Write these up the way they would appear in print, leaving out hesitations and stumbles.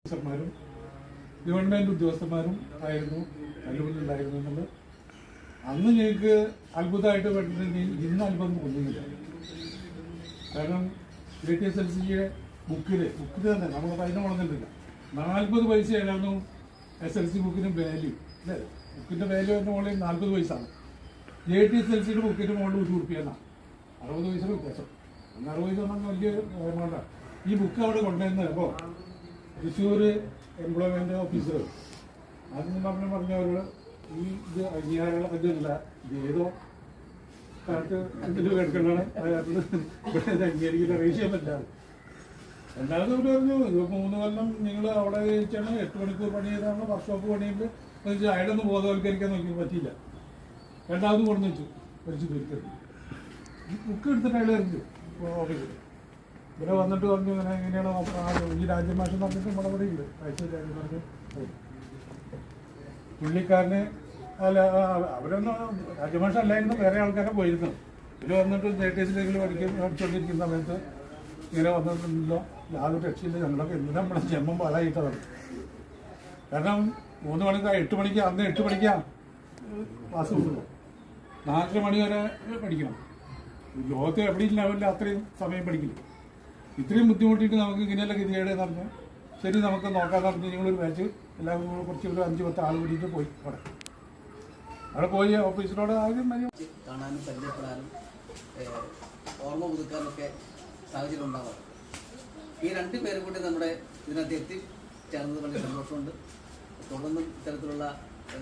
ഓഫീസർമാരും government ഉദ്യോഗസ്ഥന്മാരും ആയിരുന്നു കല്ലൂരിലുണ്ടായിരുന്നു എന്നുള്ളത് അന്ന് ഞങ്ങൾക്ക് അത്ഭുതമായിട്ട് പെട്ടിട്ടുണ്ടെങ്കിൽ ഇന്ന് അത്ഭുതം ഒന്നുമില്ല. കാരണം KTSLCയുടെ ബുക്കിൽ തന്നെ നമ്മൾ അതിനെ വളർന്നിട്ടില്ല. 40 പൈസയായിരുന്നു SLC ബുക്കിന് വാല്യൂ അല്ലേ? ബുക്കിൻ്റെ വാല്യൂ എൻ്റെ മുകളിൽ 40 പൈസയാണ്. KTSLCയുടെ ബുക്കിൻ്റെ മുകളിൽ 1 രൂപയാണ്. 60 പൈസ വ്യത്യാസം. 60 പൈസ പറഞ്ഞാൽ വലിയ എമൗണ്ടാണ്. ഈ ബുക്ക് അവിടെ കൊണ്ടുവരുന്നത് അപ്പോൾ തൃശ്ശൂർ എംപ്ലോയ്മെൻറ്റ് ഓഫീസർ ആദ്യം പറഞ്ഞവരോട് ഈ ഇത് അംഗീകാരമുള്ള ഇതില്ല, ഇത് ഏതോ കാലത്ത് ഇതിൽ കേൾക്കണതാണ് ഇത് അംഗീകരിക്കില്ല, റേസ് ചെയ്യാൻ പറ്റില്ല. രണ്ടാമത് അവർ പറഞ്ഞു ഇത് 3 കൊല്ലം നിങ്ങൾ അവിടെ വെച്ചാണ് 8 മണിക്കൂർ പണി ചെയ്താണ് വർക്ക്ഷോപ്പ് പണിയുമ്പോൾ അയാളെ ഒന്ന് ബോധവൽക്കരിക്കാൻ നോക്കി പറ്റിയില്ല. രണ്ടാമത് കൊണ്ടു വെച്ചു വലിച്ചു തീർക്കരുത്. ഈ ബുക്ക് എടുത്തിട്ട് അയാൾ എറിഞ്ഞു ഓഫീസിൽ. ഇവിടെ വന്നിട്ട് പറഞ്ഞു ഇങ്ങനെ എങ്ങനെയാണ് ഈ രാജ്യഭാഷ പറഞ്ഞിട്ട് നമ്മുടെ ഇവിടെ ഉണ്ട് പറഞ്ഞ് പുള്ളിക്കാരന് അല്ല അവരൊന്നും രാജ്യഭാഷ അല്ലായിരുന്നു, വേറെ ആൾക്കാരെ പോയിരുന്നു. ഇവർ വന്നിട്ട് KTSലേക്ക് പഠിച്ചുകൊണ്ടിരിക്കുന്ന സമയത്ത് ഇങ്ങനെ വന്നിട്ടുണ്ടല്ലോ, യാതൊരു രക്ഷയില്ല, ഞങ്ങളൊക്കെ എന്തിനാ നമ്മുടെ ജന്മം പാഴായിട്ടതാണ്. കാരണം 3 മണിക്ക് 8 മണിക്ക് അന്ന് 8 മണിക്കാണ് ക്ലാസ് കൊടുക്കുന്നത്, 4 മണി വരെ പഠിക്കണം. ലോകത്ത് എവിടെയും ലെവലിൽ അത്രയും സമയം പഠിക്കില്ല. ഇത്രയും ബുദ്ധിമുട്ടിയിട്ട് നമുക്ക് ഇങ്ങനെയല്ല ഗതികേടെന്ന് പറഞ്ഞാൽ ശരി നമുക്ക് നോക്കാമെന്ന് പറഞ്ഞ് നിങ്ങളൊരു ബാച്ച് എല്ലാവരും കൂടെ കുറച്ച് ഒരു 5-10 ആൾ കൂടിയിട്ട് പോയി അവിടെ പോയി ഓഫീസിനോട് ആദ്യം കാണാനും പരിചയപ്പെടാനും ഓർമ്മ പുതുക്കാനൊക്കെ സാഹചര്യം ഉണ്ടാവാം. ഈ 2 പേരും കൂടി നമ്മുടെ ഇതിനകത്ത് എത്തിച്ചേർന്നത് വളരെ സന്തോഷമുണ്ട്. തുടർന്നും ഇത്തരത്തിലുള്ള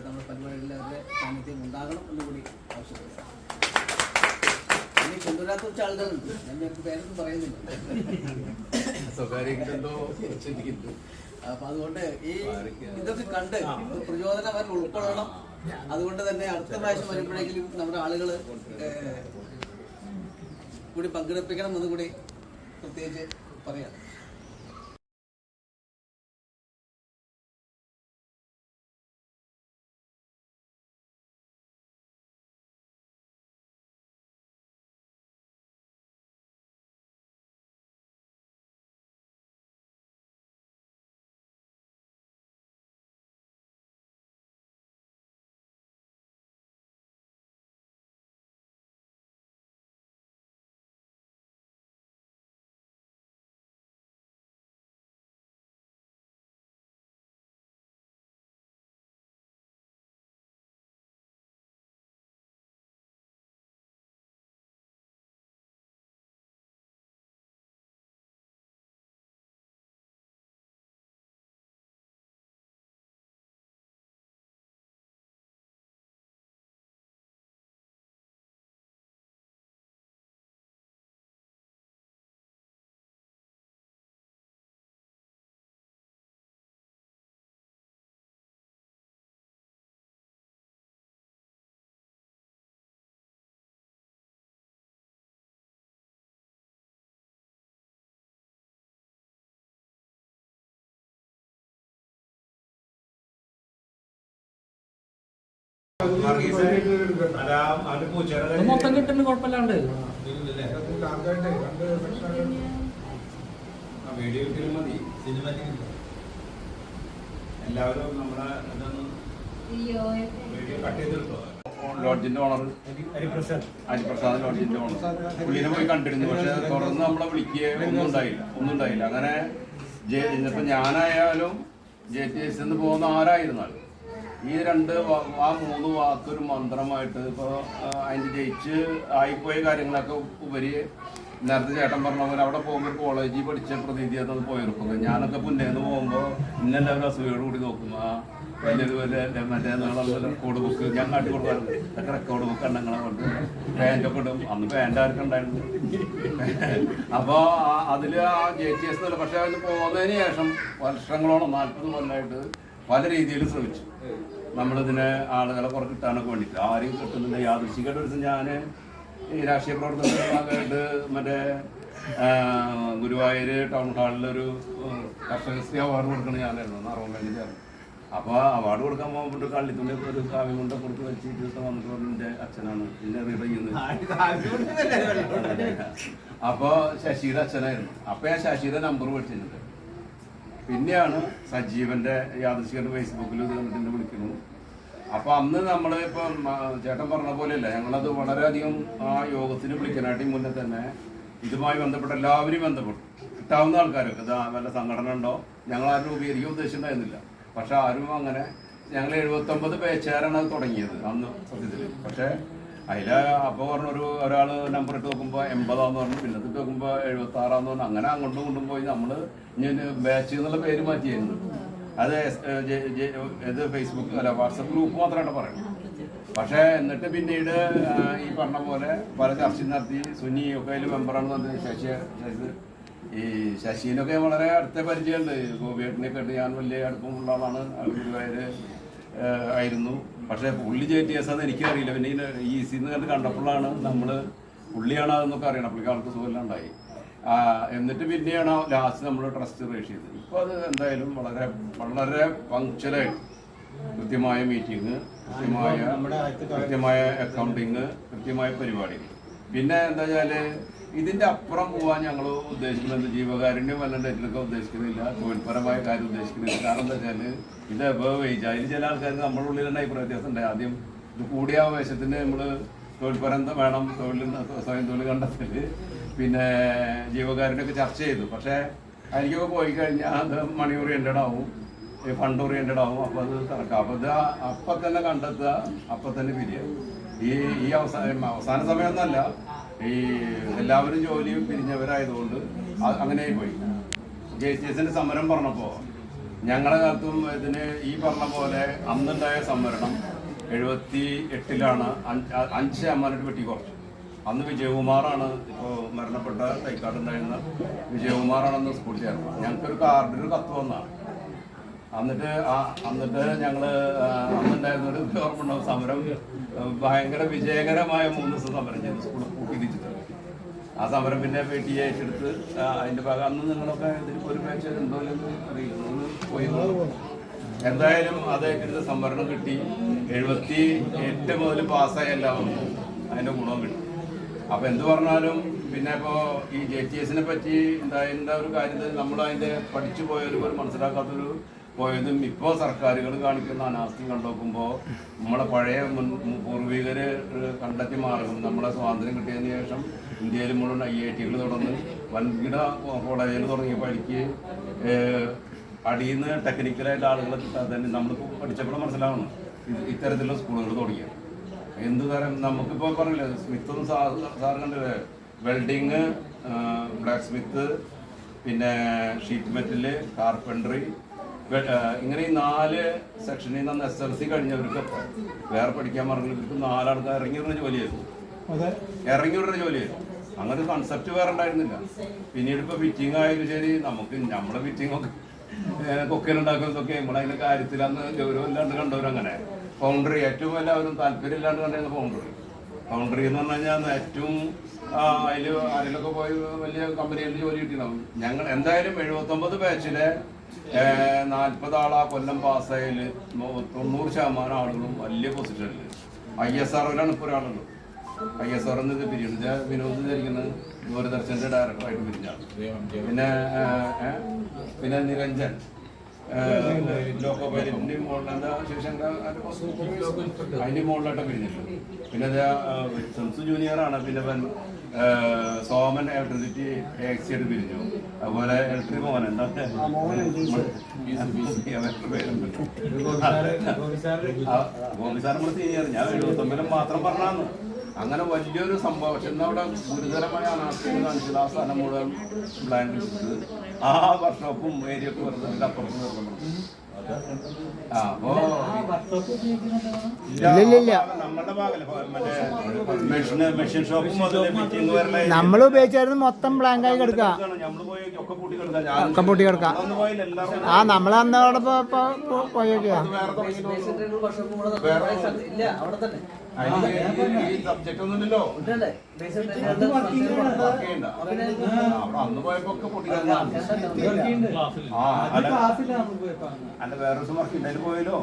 നമ്മുടെ പരിപാടികളിൽ അവരുടെ സാന്നിധ്യം ഉണ്ടാകണം എന്നുകൂടി ആവശ്യപ്പെടുക. ഇനി കൊണ്ടുവരാത്ത കുറച്ച് ആളുകളുണ്ട്, ഞാൻ ഞങ്ങൾക്ക് പേരൊന്നും പറയുന്നില്ല. അപ്പൊ അതുകൊണ്ട് ഈ ഇതൊക്കെ കണ്ട് പ്രചോദനം ഉൾക്കൊള്ളണം. അതുകൊണ്ട് തന്നെ അടുത്ത പ്രാവശ്യം വരുമ്പോഴെങ്കിലും നമ്മുടെ ആളുകൾ കൂടി പങ്കെടുപ്പിക്കണം എന്ന് കൂടി പ്രത്യേകിച്ച് പറയാം. മൊത്തം കിട്ടുന്ന കുഴപ്പമില്ലാണ്ട് വീഡിയോ മതി. എല്ലാവരും നമ്മുടെ വീഡിയോ കട്ട് ചെയ്തെടുത്തോ. ലോഡ്ജിന്റെ ഓണർ ഹരിപ്രസാദ് ലോഡ്ജിന്റെ ഓണർ പുള്ളിനെ പോയി കണ്ടിരുന്നു. പക്ഷെ തുടർന്ന് നമ്മളെ വിളിക്കുക ഒന്നും ഉണ്ടായില്ല. അങ്ങനെ ഇന്നിപ്പോ ഞാനായാലും JTS പോകുന്ന ആരായിരുന്നാലും ഈ 3 വാക്കൊരു മന്ത്രമായിട്ട് ഇപ്പോൾ അതിൻ്റെ ജയിച്ച് ആയിപ്പോയ കാര്യങ്ങളൊക്കെ ഉപരി നേരത്തെ ചേട്ടൻ പറഞ്ഞ പോലെ അവിടെ പോകുമ്പോൾ കോളേജിൽ പഠിച്ച പ്രതീതി അത് പോയെടുക്കുന്നത്. ഞാനൊക്കെ പുന്നേന്ന് പോകുമ്പോൾ ഇന്നെല്ലാവരും അസൂയോട് കൂടി നോക്കും. വലിയൊരു മറ്റേ റെക്കോർഡ് ബുക്ക് ഞാൻ കാട്ടി കൊടുക്കാറുണ്ട്. ഇതൊക്കെ റെക്കോർഡ് ബുക്ക് എണ്ണങ്ങളെ കൊണ്ട് പാൻറ്റൊക്കെ ഇടും. അന്ന് പാൻറ്റ് ആർക്കും ഉണ്ടായിരുന്നു. അപ്പോൾ അതിൽ JTS എന്നല്ല. പക്ഷെ അതിന് പോകുന്നതിന് ശേഷം വർഷങ്ങളോളം 40 കൊല്ലമായിട്ട് പല രീതിയിൽ ശ്രമിച്ചു നമ്മളിതിനെ ആളുകളെ കുറച്ച് കിട്ടാനൊക്കെ വേണ്ടിയിട്ട്. ആരെയും കിട്ടുന്നില്ല. യാദൃശ്ചികമായിട്ട് ഒരു ദിവസം ഞാൻ ഈ രാഷ്ട്രീയ പ്രവർത്തനത്തിൻ്റെ ഭാഗമായിട്ട് മറ്റേ ഗുരുവായൂർ ടൗൺ ഹാളിലൊരു കർഷകശ്രീ അവാർഡ് കൊടുക്കണം ഞാനായിരുന്നു. 60 ചേർന്നു. അപ്പോൾ അവാർഡ് കൊടുക്കാൻ പോകുമ്പോൾ കള്ളിത്തുള്ളി ഒരു കാവ്യം കൊണ്ട് കൊടുത്ത് വെച്ചിട്ട് വന്നിട്ട് പറഞ്ഞു എൻ്റെ അച്ഛനാണ് ഇതിനെ റിയുന്നത്. അപ്പോൾ ശശിയുടെ അച്ഛനായിരുന്നു. അപ്പോൾ ഞാൻ ശശിയുടെ നമ്പർ മേടിച്ചിട്ടുണ്ട്. പിന്നെയാണ് സജീവന്റെ യാദൃശ്ചികന്റെ ഫേസ്ബുക്കിൽ ഇത് കണ്ടിട്ട് വിളിക്കുന്നു. അപ്പൊ അന്ന് നമ്മള് ഇപ്പം ചേട്ടൻ പറഞ്ഞ പോലെയല്ല, ഞങ്ങളത് വളരെയധികം ആ യോഗത്തിന് വിളിക്കാനായിട്ട് മുന്നേ തന്നെ ഇതുമായി ബന്ധപ്പെട്ട എല്ലാവരും ബന്ധപ്പെട്ടു. കിട്ടാവുന്ന ആൾക്കാരൊക്കെ ഇത് വല്ല സംഘടന ഉണ്ടോ, ഞങ്ങൾ ആരും രൂപീകരിക്കാൻ ഉദ്ദേശിച്ചിട്ടുണ്ടായിരുന്നില്ല. പക്ഷെ ആരും അങ്ങനെ ഞങ്ങൾ 79 പേച്ചുകാരാണ് അത് തുടങ്ങിയത് അന്ന് സത്യത്തിൽ. പക്ഷെ അതില് അപ്പോൾ പറഞ്ഞൊരു ഒരാൾ നമ്പർ ഇട്ട് നോക്കുമ്പോൾ 80 പറഞ്ഞു, പിന്നത്തെ നോക്കുമ്പോൾ 76 പറഞ്ഞു. അങ്ങനെ അങ്ങോട്ടും കൊണ്ടും പോയി നമ്മള് ബാച്ച് എന്നുള്ള പേര് മാറ്റിയായിരുന്നു. അത് ഇത് ഫേസ്ബുക്ക് അല്ല വാട്സപ്പ് ഗ്രൂപ്പ് മാത്രമായിട്ട് പറയണം. പക്ഷെ എന്നിട്ട് പിന്നീട് ഈ പറഞ്ഞ പോലെ പല ചർച്ചയും നടത്തി. സുനി ഒക്കെ അതിൽ മെമ്പറാണെന്ന് പറഞ്ഞത് ഈ ശശീനൊക്കെ വളരെ അടുത്ത പരിചയമുണ്ട്. ഗോപിയേട്ടനെയൊക്കെ ആയിട്ട് ഞാൻ വലിയ അടുപ്പമുള്ള ആളാണ്. ഗുരുവായൂര് ആയിരുന്നു. പക്ഷെ പുള്ളി JTS ആണെന്ന് എനിക്കറിയില്ല. പിന്നെ ഈ EC കണ്ടപ്പോഴാണ് നമ്മള് പുള്ളിയാണ് അതെന്നൊക്കെ അറിയണം. പുള്ളിക്ക് ആൾക്ക് സുഖമില്ലാണ്ടായി. എന്നിട്ട് പിന്നെയാണ് ലാസ്റ്റ് നമ്മൾ ട്രസ്റ്റ് രജിസ്റ്റർ ചെയ്തത്. ഇപ്പൊ അത് എന്തായാലും വളരെ വളരെ പങ്ക്ച്വലായിട്ട് കൃത്യമായ മീറ്റിംഗ്, കൃത്യമായ അക്കൗണ്ടിങ്, കൃത്യമായ പരിപാടികൾ. പിന്നെ എന്താ വെച്ചാല് ഇതിന്റെ അപ്പുറം പോകാൻ ഞങ്ങൾ ഉദ്ദേശിക്കുന്നത് ജീവകാരുണ്യം വല്ല ഡേറ്റിലൊക്കെ ഉദ്ദേശിക്കുന്നില്ല, തൊഴിൽപരമായ കാര്യം ഉദ്ദേശിക്കുന്നില്ല. കാരണം എന്താ വെച്ചാല് ഇത് എബവ് ഏജ്. അതിൽ ചില ആൾക്കാർക്ക് നമ്മുടെ ഉള്ളിൽ തന്നെ അഭിപ്രായ വ്യത്യാസം ഉണ്ട്. ആദ്യം ഇത് കൂടിയ ആവേശത്തിന് നമ്മള് തൊഴിൽപരം വേണം, സ്വയം തൊഴിൽ കണ്ടെത്തല്, പിന്നെ ജീവകാരുണ്യൊക്കെ ചർച്ച ചെയ്തു. പക്ഷെ എനിക്കൊക്കെ പോയി കഴിഞ്ഞാൽ അത് മണി ഓറിയന്റഡ് ആവും, ഫണ്ട് ഓറിയന്റഡ് ആവും. അപ്പൊ അത് നടക്കാം. അപ്പൊ ഇത് അപ്പൊ തന്നെ കണ്ടെത്തുക, അപ്പൊ തന്നെ പിരിയുക. ഈ അവസാന സമയമൊന്നല്ല, ഈ എല്ലാവരും ജോലിയും പിരിഞ്ഞവരായതുകൊണ്ട് അങ്ങനെ പോയി. JTSന്റെ സമരം പറഞ്ഞപ്പോ ഞങ്ങളുടെ കാലത്തും ഇതിന് ഈ പറഞ്ഞ പോലെ അന്നുണ്ടായ സംവരണം 78-ലാണ് 5 ശതമാനം വെട്ടി കുറച്ചു. അന്ന് വിജയകുമാറാണ്, ഇപ്പോൾ മരണപ്പെട്ട തൈക്കാടുണ്ടായിരുന്ന വിജയകുമാറാണെന്ന് സ്കൂൾ ചേർന്നത്. ഞങ്ങൾക്കൊരു കാർഡിൽ കത്ത് വന്നാണ്. എന്നിട്ട് ഞങ്ങള് അന്നുണ്ടായിരുന്നൊരു ഓർമ്മ സമരം ഭയങ്കര വിജയകരമായ 3 ദിവസം സമരം ചെയ്തു. സ്കൂൾ പൂട്ടിച്ചിട്ട് ആ സമരം പിന്നെ PTA ഏറ്റെടുത്ത് അതിന്റെ ഭാഗം അന്ന് നിങ്ങളൊക്കെ ഇതിൽ ഒരു പേച്ച് ഉണ്ടോ എന്ന് അറിയില്ല, പോയി. എന്തായാലും അത് ഏറ്റെടുത്ത് സംവരണം കിട്ടി. 78 മുതൽ പാസ്സായ എല്ലാവർക്കും അതിന്റെ ഗുണം കിട്ടി. അപ്പൊ എന്ത് പറഞ്ഞാലും പിന്നെ ഇപ്പോ ഈ JTSനെ പറ്റി ഉണ്ടായിരുന്ന ഒരു കാര്യത്തിൽ നമ്മൾ അതിന്റെ പഠിച്ചു പോയവർ പോലും മനസ്സിലാക്കാത്തൊരു പോയതും ഇപ്പോൾ സർക്കാരുകൾ കാണിക്കുന്ന അനാസ്ഥയും കണ്ടുനോക്കുമ്പോൾ നമ്മളെ പഴയ പൂർവികര് കണ്ടെത്തി മാർഗം നമ്മളെ സ്വാതന്ത്ര്യം കിട്ടിയതിന് ശേഷം ഇന്ത്യയിൽ മുഴുവൻ IIT-കൾ തുടർന്ന് വൻകിട കോളേജുകൾ തുടങ്ങിയപ്പോൾ എനിക്ക് അടിയിൽ നിന്ന് ടെക്നിക്കലായിട്ട് ആളുകളെ കിട്ടാതെ തന്നെ നമ്മൾ പഠിച്ചപ്പോൾ മനസ്സിലാവണം ഇത്തരത്തിലുള്ള സ്കൂളുകൾ തുടങ്ങിയത്. എന്ത് തരം നമുക്കിപ്പോൾ പറഞ്ഞില്ലേ, സ്മിത്തൊന്നും സാർ കണ്ടില്ലേ, വെൽഡിങ്, ബ്ലാക്ക് സ്മിത്ത്, പിന്നെ ഷീറ്റ് മെറ്റല്, കാർപ്പൻട്രി, ഇങ്ങനെ ഈ 4 സെക്ഷനിൽ നിന്ന് SLC കഴിഞ്ഞവർക്കൊക്കെ വേറെ പഠിക്കാൻ പറഞ്ഞവർക്ക് 4 ആൾക്കാർ ഇറങ്ങിവിടുന്ന ജോലിയായിരുന്നു. അങ്ങനെ ഒരു കൺസെപ്റ്റ് വേറെ ഉണ്ടായിരുന്നില്ല. പിന്നീട് ഇപ്പൊ ഫിറ്റിംഗ് ആയാലും ശരി, നമ്മളെ ഫിറ്റിംഗ് ഒക്കെ കൊക്കയിലുണ്ടാക്കുന്നതൊക്കെ നമ്മളതിന്റെ കാര്യത്തിൽ അന്ന് ഗൗരവമില്ലാണ്ട് കണ്ടവരങ്ങനെ. ഫൗണ്ടറി ഏറ്റവും എല്ലാവരും താല്പര്യം ഇല്ലാണ്ട് കണ്ടിരുന്ന ഫൗണ്ടറി എന്ന് പറഞ്ഞു കഴിഞ്ഞാൽ ഏറ്റവും അതിലൊക്കെ പോയി വലിയ കമ്പനികളിൽ ജോലി കിട്ടിയിട്ടുണ്ടാവും. ഞങ്ങൾ എന്തായാലും 79 ബാച്ചിലെ 40 ആളാ കൊല്ലം പാസ്സായാല് 90% ആളുകളും വലിയ പൊസിഷനിൽ. ISROയിലാണ് ഇപ്പോൾ ഒരാളുള്ളത്. ISRO ഇത് പിരിയുണ്ട്. വിനോദ് ധരിക്കുന്നത് ദൂരദർശന്റെ ഡയറക്ടറായിട്ട് പിരിഞ്ഞാണ്. പിന്നെ നിരഞ്ജൻ ലോക്കോ പൈലറ്റിന്റെ മുകളിൽ ശിവശങ്കർ അതിന്റെ മുകളിലായിട്ട് പിരിഞ്ഞിട്ടുണ്ട്. പിന്നെ സെൻസ് ജൂനിയറാണ്. പിന്നെ സോമൻ ഇലക്ട്രിസിറ്റി ടാക്സിയായിട്ട് പിരിഞ്ഞു. അതുപോലെ ഇലക്ട്രിക് മോഹൻ എന്താ ഗോപിസാർ നമ്മൾ സീനിയർ. ഞാൻ 79 മാത്രം പറഞ്ഞാന്ന്. അങ്ങനെ വലിയൊരു സംഭവം. പക്ഷെ അവിടെ ഗുരുതരമായ അനാസ്ഥ കാണിച്ചത് ആ സ്ഥലം മുഴുവൻ പ്ലാൻ ചെയ്തത് ആ വർക്ക്ഷോപ്പും ഏരിയൊക്കെ വെറുതെ അപ്പുറത്ത് നിർത്തണം. നമ്മുടെ ഭാഗം മെഷീൻ ഷോപ്പും നമ്മൾ ഉപയോഗിച്ചായിരുന്നു മൊത്തം ബ്ലാങ്ക് ആയി കിടക്കാം. പൂട്ടി കിടക്കാം. നമ്മളന്നവിടെ പോയേക്കാ. സബ്ജക്ട് ഒന്നുമില്ലല്ലോ. അന്ന് പോയപ്പോ ഒക്കെ പൊട്ടി. അല്ല വേറെ ദിവസം വർക്കിൻ്റെ പോയല്ലോ.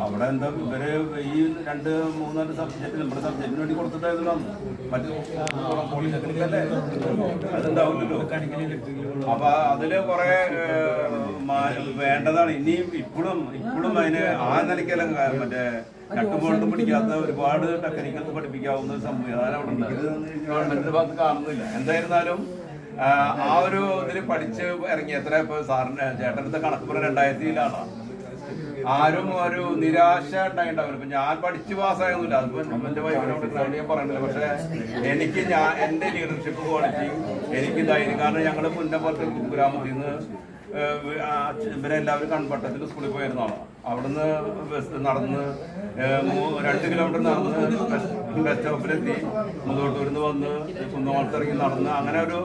അവിടെ എന്താ ഇവര് ഈ 2-3 സബ്ജക്റ്റ് നമ്മുടെ സബ്ജക്റ്റിന് വേണ്ടി കൊടുത്തിട്ടായിരുന്നു മറ്റു പോളിടെക്നിക്കല്ലേ, അതുണ്ടാവില്ലല്ലോ. അപ്പൊ അതില് കുറെ വേണ്ടതാണ്. ഇനിയും ഇപ്പോഴും അതിന് ആ നിലയ്ക്കെല്ലാം മറ്റേ നട്ടുപോണ്ടും പിടിക്കാത്ത ഒരുപാട് ടെക്നിക്കൽ പഠിപ്പിക്കാവുന്ന സംവിധാനം അവിടെ ഉണ്ട്. ഗവൺമെന്റിന്റെ ഭാഗത്ത് കാണുന്നില്ല. എന്തായിരുന്നാലും ആ ഒരു ഇതിൽ പഠിച്ച് ഇറങ്ങി എത്ര ഇപ്പൊ സാറിന് ചേട്ടനടുത്ത കണക്ക് പറഞ്ഞ 2000-ലാണ്. ആരും ഒരു നിരാശ ഉണ്ടായിണ്ടാവില്ല. ഇപ്പൊ ഞാൻ പഠിച്ചു പാസ്സായൊന്നുമില്ല, അതിപ്പോ എന്റെ വൈഫിനോട് ഞാൻ പറയുന്നില്ല. പക്ഷെ എനിക്ക് എന്റെ ലീഡർഷിപ്പ് ക്വാളിറ്റി എനിക്ക് ധൈര്യം. കാരണം ഞങ്ങള് പുന്നപ്പുറത്ത് ഗ്രാമത്തിൽ നിന്ന് ഇവരെല്ലാവരും കൺപട്ടത്തിൽ സ്കൂളിൽ പോയിരുന്നതാണ്. അവിടുന്ന് ബസ് നടന്ന് 2 കിലോമീറ്റർ നടന്ന് ബസ് സ്റ്റോപ്പിലെത്തി, മുതോട്ടൂരിൽ നിന്ന് വന്ന് കുന്നോളത്തിറങ്ങി നടന്ന് അങ്ങനെ ഒരു